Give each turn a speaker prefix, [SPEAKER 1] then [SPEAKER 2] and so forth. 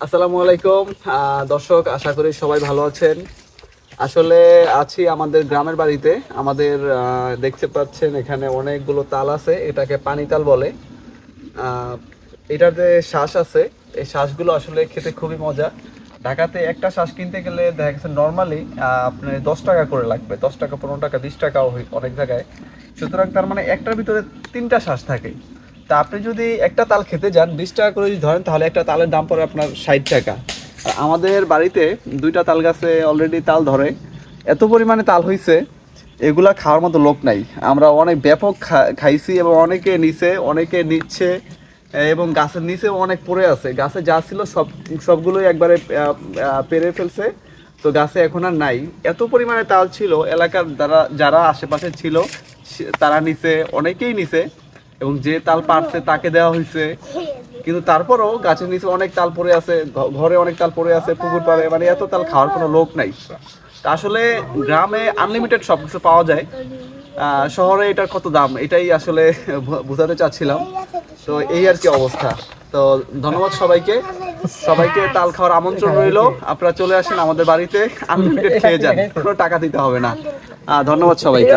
[SPEAKER 1] আসসালামু আলাইকুম দর্শক, আশা করি সবাই ভালো আছেন। আসলে আছি আমাদের গ্রামের বাড়িতে। আমাদের দেখতে পাচ্ছেন এখানে অনেকগুলো তাল আছে, এটাকে পানি তাল বলে। আহ, এটাতে শ্বাস আছে, এই শ্বাসগুলো আসলে খেতে খুবই মজা। ঢাকাতে একটা শ্বাস কিনতে গেলে দেখা গেছে নর্মালি আপনার 10 টাকা করে লাগবে, 10 টাকা, 15 টাকা, 20 টাকাও অনেক জায়গায়। সুতরাং তার মানে একটার ভিতরে 3টা শ্বাস থাকে। তা আপনি যদি একটা তাল খেতে যান 20 টাকা করে যদি ধরেন, তাহলে একটা তালের দাম পড়ে আপনার 60 টাকা। আর আমাদের বাড়িতে 2টা তাল গাছে অলরেডি তাল ধরে, এত পরিমাণে তাল হয়েছে, এগুলা খাওয়ার মতো লোক নাই। আমরা অনেক ব্যাপক খাইছি এবং অনেকে নিছে, অনেকে নিচ্ছে, এবং গাছের নিচে অনেক পড়ে আছে। গাছে যা ছিল সবগুলোই একবারে পেরে ফেলছে। তো গাছে এখন আর নাই। এত পরিমাণে তাল ছিল, এলাকার যারা আশেপাশে ছিল তারা নিছে, অনেকেই নিছে, এবং যে তাল পারছে তাকে দেওয়া হয়েছে। কিন্তু তারপরও গাছের নিচে অনেক তাল পড়ে আছে, ঘরে অনেক তাল পড়ে আছে, পুকুর পাড়ে, মানে এত তাল খাওয়ার কোনো লোক নাই। তা আসলে গ্রামে আনলিমিটেড সব কিছু পাওয়া যায়, শহরে এটার কত দাম এটাই আসলে বোঝাতে চাচ্ছিলাম। তো এই আর কি অবস্থা। তো ধন্যবাদ সবাইকে, সবাইকে তাল খাওয়ার আমন্ত্রণ রইলো। আপনারা চলে আসেন আমাদের বাড়িতে, আনলিমিটেড খেয়ে যান, কোনো টাকা দিতে হবে না। ধন্যবাদ সবাইকে।